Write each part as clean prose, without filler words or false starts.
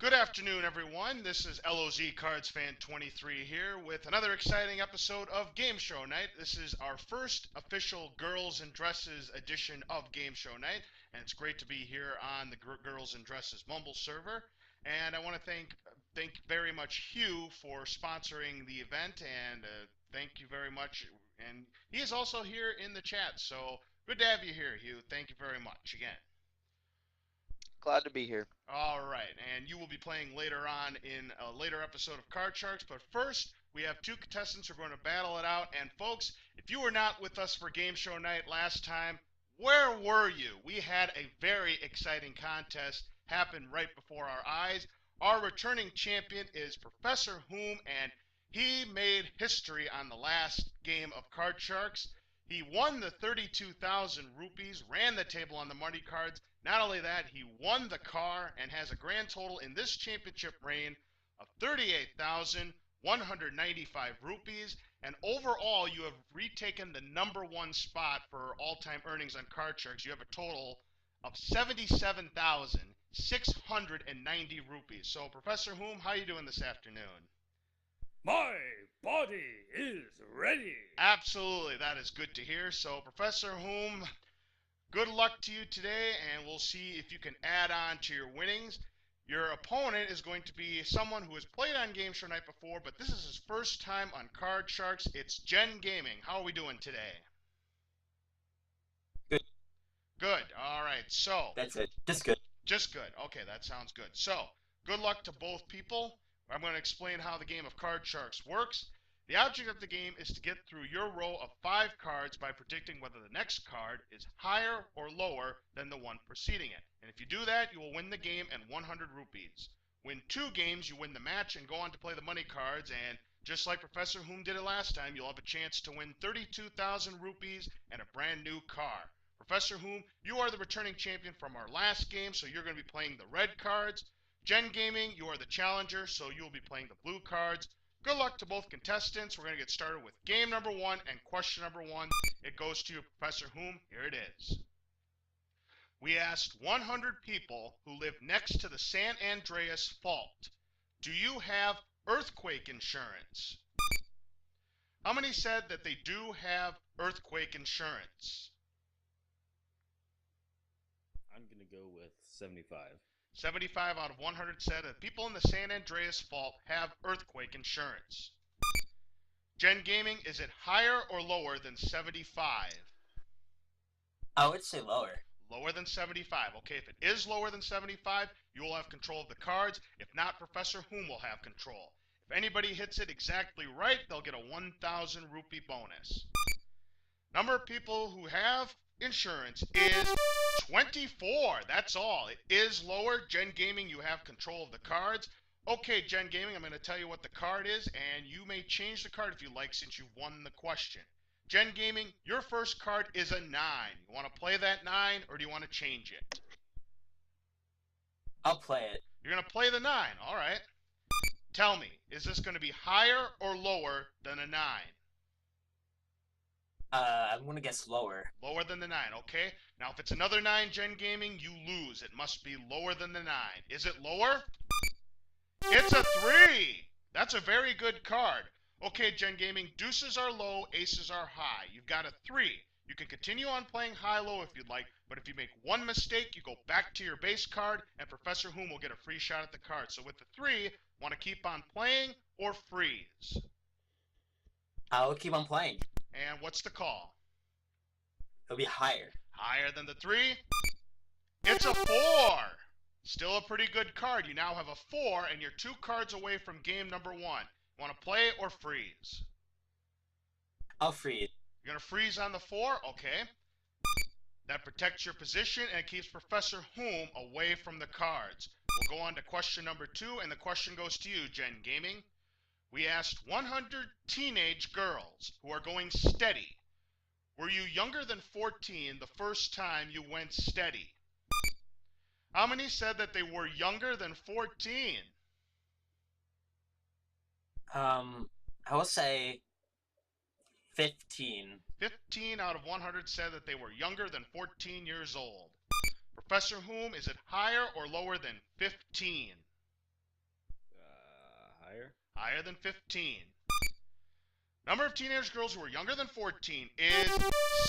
Good afternoon, everyone. This is LOZ Cards Fan 23 here with another exciting episode of Game Show Night. This is our first official Girls in Dresses edition of Game Show Night, and it's great to be here on the Girls in Dresses Mumble server. And I want to thank very much Hugh for sponsoring the event, and thank you very much. And he is also here in the chat, so good to have you here, Hugh. Thank you very much again. Glad to be here. All right, and you will be playing later on in a later episode of Card Sharks, but first, we have two contestants who are going to battle it out, and folks, if you were not with us for Game Show Night last time, where were you? We had a very exciting contest happen right before our eyes. Our returning champion is ProfessorWhom, and he made history on the last game of Card Sharks. He won the 32,000 rupees, ran the table on the money cards. Not only that, he won the car and has a grand total in this championship reign of 38,195 rupees. And overall, you have retaken the #1 spot for all-time earnings on Card Sharks. You have a total of 77,690 rupees. So, ProfessorWhom, how are you doing this afternoon? My body is ready. Absolutely, that is good to hear. So, ProfessorWhom, good luck to you today, and we'll see if you can add on to your winnings. Your opponent is going to be someone who has played on Game Show Night before, but this is his first time on Card Sharks. It's Gengaming. How are we doing today? Good. Good. All right. So. That's it. Just good. Just good. Okay, that sounds good. So, good luck to both people. I'm going to explain how the game of Card Sharks works. The object of the game is to get through your row of 5 cards by predicting whether the next card is higher or lower than the one preceding it. And if you do that, you will win the game and 100 rupees. Win 2 games, you win the match and go on to play the money cards, and just like ProfessorWhom did it last time, you'll have a chance to win 32,000 rupees and a brand new car. ProfessorWhom, you are the returning champion from our last game, so you're going to be playing the red cards. Gengaming, you are the challenger, so you will be playing the blue cards. Good luck to both contestants. We're going to get started with game number 1 and question number 1. It goes to you, ProfessorWhom. Here it is. We asked 100 people who live next to the San Andreas Fault, do you have earthquake insurance? How many said that they do have earthquake insurance? I'm going to go with 75. 75 out of 100 said that people in the San Andreas Fault have earthquake insurance. Gengaming, is it higher or lower than 75? I would say lower. Lower than 75. Okay, if it is lower than 75, you will have control of the cards. If not, ProfessorWhom will have control. If anybody hits it exactly right, they'll get a 1,000 rupee bonus. Number of people who have insurance is 24. That's all. It is lower. Gengaming, you have control of the cards. Okay, Gengaming, I'm going to tell you what the card is, and you may change the card if you like since you've won the question. Gengaming, your first card is a 9. You want to play that 9, or do you want to change it? I'll play it. You're going to play the 9. All right. Tell me, is this going to be higher or lower than a 9? I'm going to guess lower. Lower than the 9, okay? Now, if it's another 9, Gengaming, you lose. It must be lower than the 9. Is it lower? It's a 3! That's a very good card. Okay, Gengaming, deuces are low, aces are high. You've got a 3. You can continue on playing high-low if you'd like, but if you make one mistake, you go back to your base card, and ProfessorWhom will get a free shot at the card. So with the 3, want to keep on playing or freeze? I'll keep on playing. And what's the call? It'll be higher. Higher than the 3? It's a 4! Still a pretty good card. You now have a 4, and you're 2 cards away from game number 1. Want to play or freeze? I'll freeze. You're going to freeze on the 4? Okay. That protects your position and keeps ProfessorWhom away from the cards. We'll go on to question number 2, and the question goes to you, Gengaming. We asked 100 teenage girls who are going steady. Were you younger than 14 the first time you went steady? How many said that they were younger than 14? I will say 15. 15 out of 100 said that they were younger than 14 years old. ProfessorWhom, is it higher or lower than 15? higher. Higher than 15. Number of teenage girls who are younger than 14 is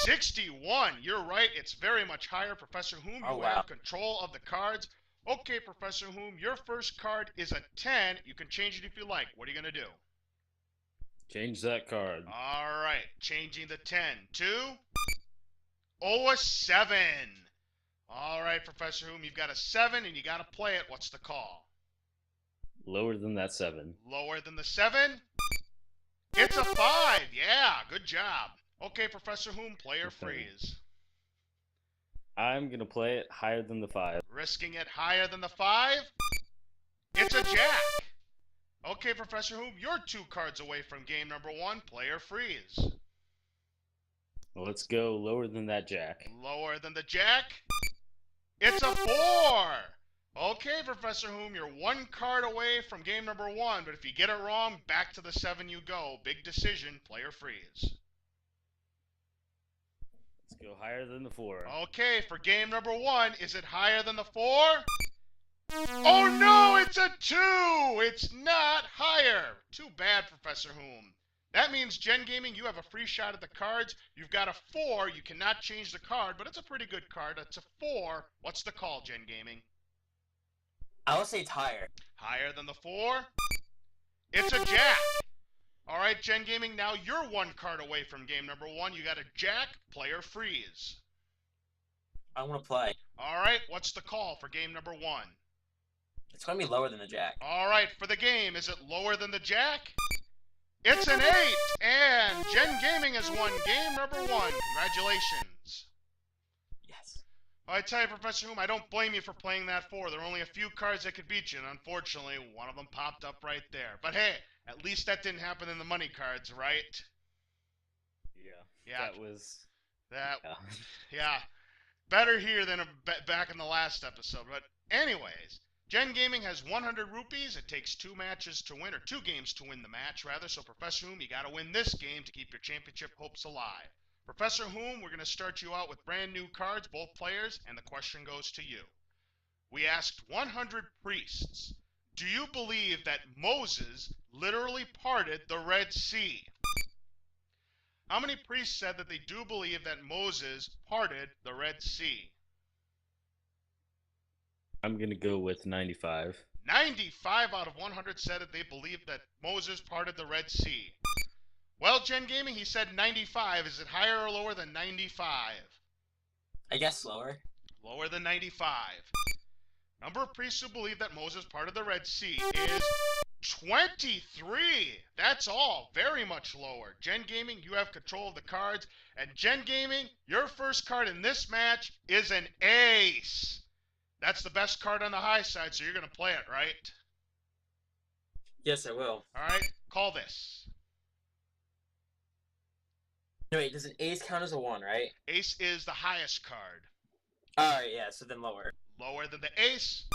61. You're right. It's very much higher. Professor Whom, Oh, you wow. have control of the cards. Okay, Professor Whom, your first card is a 10. You can change it if you like. What are you going to do? Change that card. All right. Changing the 10 to a 7. All right, Professor Whom, you've got a 7 and you got to play it. What's the call? Lower than that 7. Lower than the 7? It's a 5. Yeah, good job. Okay, Professor Whom, play or Okay. freeze. I'm going to play it higher than the 5. Risking it higher than the 5? It's a jack. Okay, Professor Whom, you're 2 cards away from game number 1. Play or freeze. Well, let's go lower than that jack. Lower than the jack? It's a 4. Okay, Professor Whom, you're 1 card away from game number 1, but if you get it wrong, back to the 7 you go. Big decision, play or freeze. Let's go higher than the 4. Okay, for game number 1, is it higher than the 4? Oh no, it's a 2! It's not higher. Too bad, Professor Whom. That means, Gengaming, you have a free shot at the cards. You've got a 4. You cannot change the card, but it's a pretty good card. It's a 4. What's the call, Gengaming? I will say it's higher. Higher than the 4? It's a jack. All right, Gengaming, now you're 1 card away from game number 1. You got a jack, play or freeze. I want to play. All right, what's the call for game number 1? It's going to be lower than the jack. All right, for the game, is it lower than the jack? It's an 8, and Gengaming has won game number 1. Congratulations. Yes. I tell you, Professor Whom, I don't blame you for playing that 4. There are only a few cards that could beat you, and unfortunately, one of them popped up right there. But hey, at least that didn't happen in the money cards, right? Yeah. That was... That, Yeah. yeah, better here than back in the last episode. But anyways, Gengaming has 100 rupees. It takes 2 matches to win, or 2 games to win the match, rather. So, Professor Whom, you got to win this game to keep your championship hopes alive. Professor Whom, we're going to start you out with brand new cards, both players, and the question goes to you. We asked 100 priests, do you believe that Moses literally parted the Red Sea? How many priests said that they do believe that Moses parted the Red Sea? I'm going to go with 95. 95 out of 100 said that they believed that Moses parted the Red Sea. Well, Gengaming, he said 95. Is it higher or lower than 95? I guess lower. Lower than 95. Number of priests who believe that Moses parted the Red Sea is 23. That's all. Very much lower. Gengaming, you have control of the cards. And Gengaming, your first card in this match is an ace. That's the best card on the high side, so you're going to play it, right? Yes, I will. All right, call this. No, wait, does an ace count as a 1, right? Ace is the highest card. Alright, yeah, so then lower. Lower than the ace.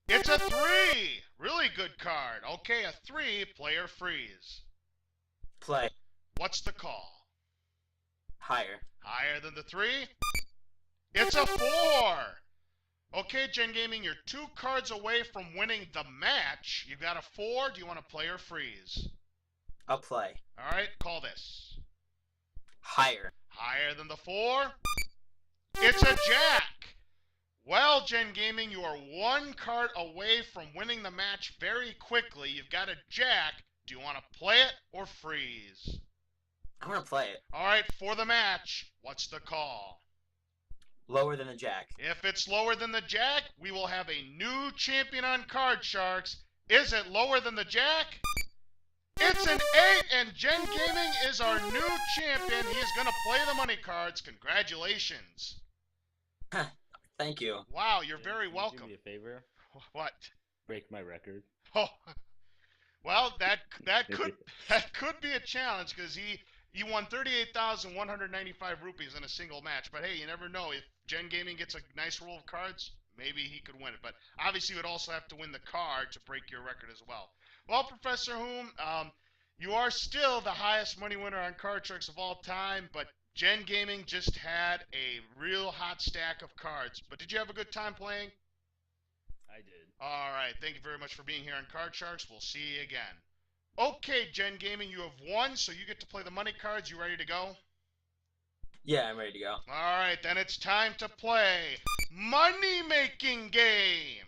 It's a 3. Really good card. Okay, a 3, player freeze. Play. What's the call? Higher. Higher than the 3? It's a 4. Okay, Gengaming, you're 2 cards away from winning the match. You got a 4. Do you want to play or freeze? I'll play. All right, call this. Higher. Higher than the 4? It's a jack. Well, Gengaming, you are 1 card away from winning the match very quickly. You've got a jack. Do you want to play it or freeze? I want to play it. All right, for the match, what's the call? Lower than the jack. If it's lower than the jack, we will have a new champion on Card Sharks. Is it lower than the jack? It's an 8, and Gengaming is our new champion. He is going to play the money cards. Congratulations. Thank you. Wow, you're very Can you welcome. Do me a favor? What? Break my record. Oh, well, that could be a challenge because he won 38,195 rupees in a single match. But hey, you never know. If Gengaming gets a nice roll of cards, maybe he could win it. But obviously, you would also have to win the card to break your record as well. Well, Professor Whom, you are still the highest money winner on Card Sharks of all time, but Gengaming just had a real hot stack of cards. But did you have a good time playing? I did. All right. Thank you very much for being here on Card Sharks. We'll see you again. Okay, Gengaming, you have won, so you get to play the money cards. You ready to go? Yeah, I'm ready to go. All right, then it's time to play Money Making Game.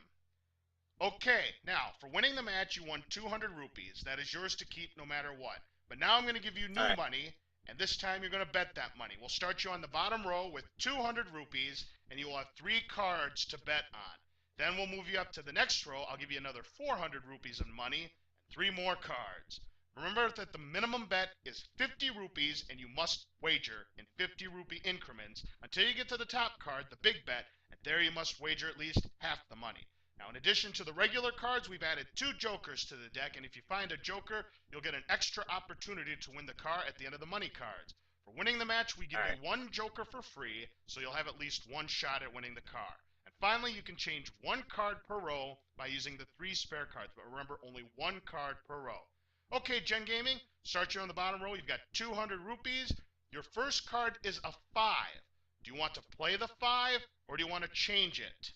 Okay, now, for winning the match, you won 200 rupees. That is yours to keep no matter what. But now I'm going to give you new All right. money, and this time you're going to bet that money. We'll start you on the bottom row with 200 rupees, and you will have 3 cards to bet on. Then we'll move you up to the next row. I'll give you another 400 rupees in money, and 3 more cards. Remember that the minimum bet is 50 rupees, and you must wager in 50 rupee increments until you get to the top card, the big bet, and there you must wager at least half the money. Now, in addition to the regular cards, we've added 2 jokers to the deck, and if you find a joker, you'll get an extra opportunity to win the car at the end of the money cards. For winning the match, we give All you right. 1 joker for free, so you'll have at least 1 shot at winning the car. And finally, you can change 1 card per row by using the 3 spare cards, but remember, only 1 card per row. Okay, Gengaming, start you on the bottom row. You've got 200 rupees. Your first card is a 5. Do you want to play the 5, or do you want to change it?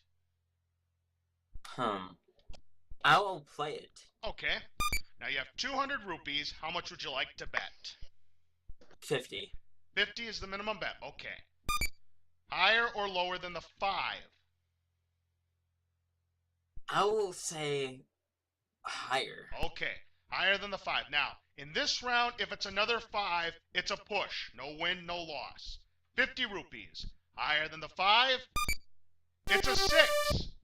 I will play it. Okay. Now you have 200 rupees. How much would you like to bet? 50. 50 is the minimum bet. Okay. Higher or lower than the 5? I will say higher. Okay. Higher than the 5. Now, in this round, if it's another 5, it's a push. No win, no loss. 50 rupees. Higher than the 5? It's a 6.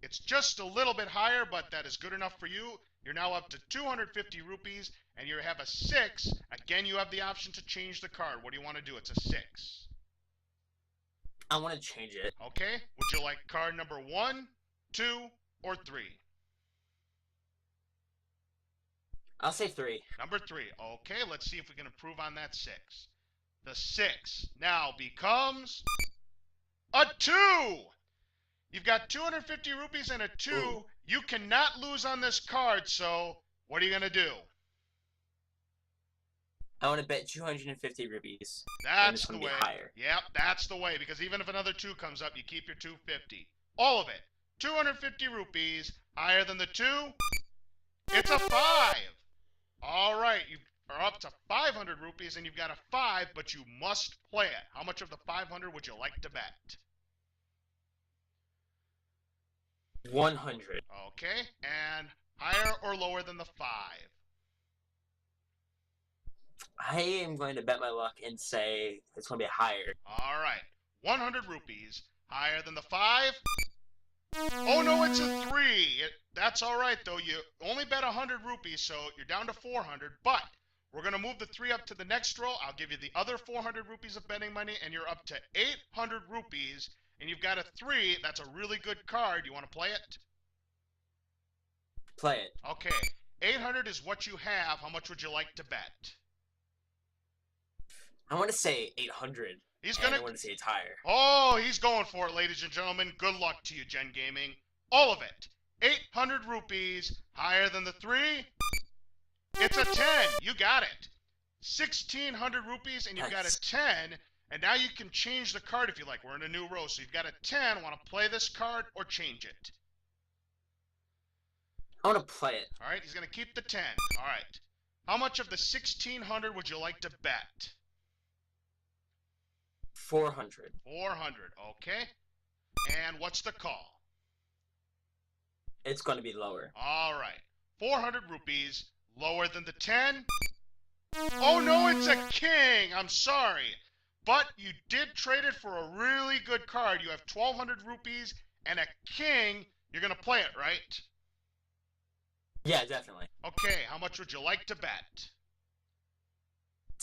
It's just a little bit higher, but that is good enough for you. You're now up to 250 rupees, and you have a 6. Again, you have the option to change the card. What do you want to do? It's a 6. I want to change it. Okay. Would you like card number 1, 2, or 3? I'll say 3. Number 3. Okay, let's see if we can improve on that 6. The 6 now becomes a 2. You've got 250 rupees and a 2. Ooh. You cannot lose on this card, so what are you going to do? I want to bet 250 rupees. That's it's the gonna way. be higher. Yep, that's the way, because even if another 2 comes up, you keep your 250. All of it. 250 rupees, higher than the 2. It's a 5. All right, you are up to 500 rupees, and you've got a 5, but you must play it. How much of the 500 would you like to bet? 100. Okay, and higher or lower than the 5? I am going to bet my luck and say it's going to be higher. All right, 100 rupees, higher than the 5? Oh no, it's a 3. That's all right, though. You only bet 100 rupees, so you're down to 400, but we're going to move the 3 up to the next row. I'll give you the other 400 rupees of betting money, and you're up to 800 rupees, and you've got a 3. That's a really good card. You want to play it? Play it. Okay, 800 is what you have. How much would you like to bet? I want to say 800. He's and gonna. I want to say it's higher. Oh, he's going for it, ladies and gentlemen. Good luck to you, Gengaming. All of it. 800 rupees, higher than the 3. It's a 10. You got it. 1,600 rupees, and you've got Nice. a 10. And now you can change the card if you like. We're in a new row, so you've got a 10. Want to play this card or change it? I want to play it. All right, he's going to keep the 10. All right. How much of the 1,600 would you like to bet? 400. 400. Okay. And what's the call? It's going to be lower. All right. 400 rupees, lower than the 10. Oh no, it's a king. I'm sorry. But you did trade it for a really good card. You have 1,200 rupees and a king. You're going to play it, right? Yeah, definitely. Okay, how much would you like to bet?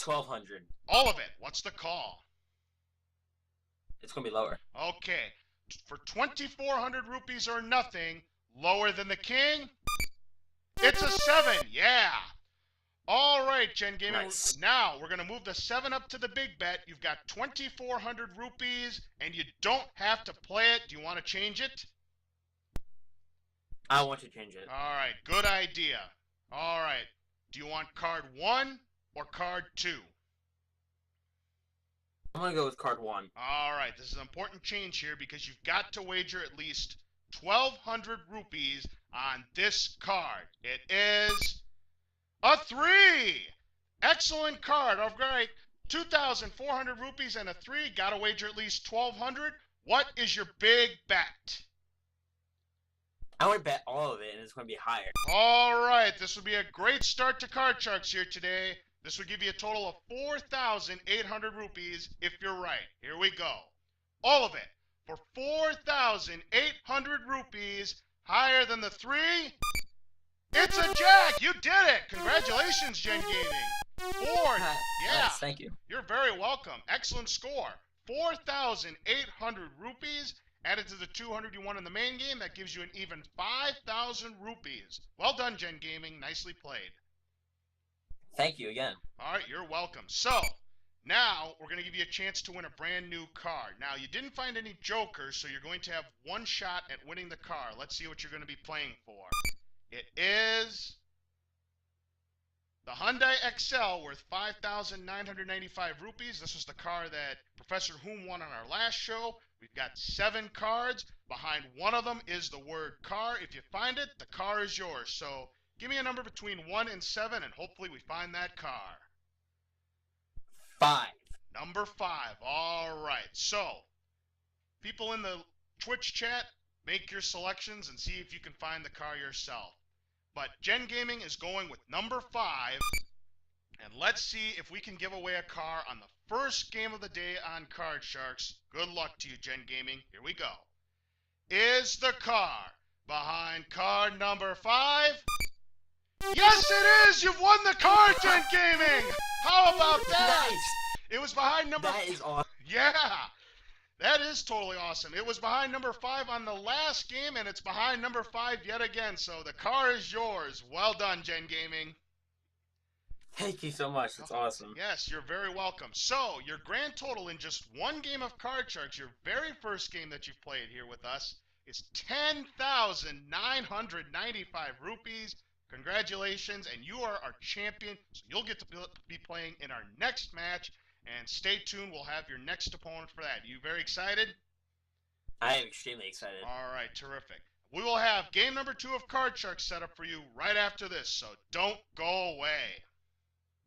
1,200. All of it. What's the call? It's going to be lower. Okay. For 2,400 rupees or nothing, lower than the king, it's a 7. Yeah. All right, Gengaming. Nice. Now, we're going to move the 7 up to the big bet. You've got 2,400 rupees, and you don't have to play it. Do you want to change it? I want to change it. All right, good idea. All right. Do you want card 1 or card 2? I'm going to go with card 1. All right, this is an important change here because you've got to wager at least 1,200 rupees on this card. It is a 3. Excellent card. All right. 2,400 rupees and a 3. Got to wager at least 1,200. What is your big bet? I want to bet all of it, and it's going to be higher. All right. This would be a great start to Card Sharks here today. This would give you a total of 4,800 rupees if you're right. Here we go. All of it for 4,800 rupees, higher than the 3. It's a jack! You did it! Congratulations, Gengaming. 4. Yeah. Nice, thank you. You're very welcome. Excellent score. 4,800 rupees added to the 200 you won in the main game. That gives you an even 5,000 rupees. Well done, Gengaming. Nicely played. Thank you again. All right, you're welcome. So, now we're going to give you a chance to win a brand new card. Now, you didn't find any jokers, so you're going to have one shot at winning the car. Let's see what you're going to be playing for. It is the Hyundai Excel worth 5,995 rupees. This was the car that ProfessorWhom won on our last show. We've got 7 cards. Behind one of them is the word car. If you find it, the car is yours. So give me a number between 1 and 7, and hopefully we find that car. 5. Number 5. All right. So, people in the Twitch chat, make your selections and see if you can find the car yourself. But Gengaming is going with number 5, and let's see if we can give away a car on the first game of the day on Card Sharks. Good luck to you, Gengaming. Here we go. Is the car behind card number 5? Yes, it is! You've won the car, Gengaming! How about that? Nice! It was behind number... That is awesome. Yeah! That is totally awesome. It was behind number 5 on the last game, and it's behind number 5 yet again. So the car is yours. Well done, Gengaming. Thank you so much. That's awesome. Yes, you're very welcome. So your grand total in just one game of Card Sharks, your very first game that you've played here with us, is 10,995 rupees. Congratulations, and you are our champion. So you'll get to be playing in our next match. And stay tuned, we'll have your next opponent for that. You very excited? I am extremely excited. All right, terrific. We will have game number 2 of Card Sharks set up for you right after this, so don't go away.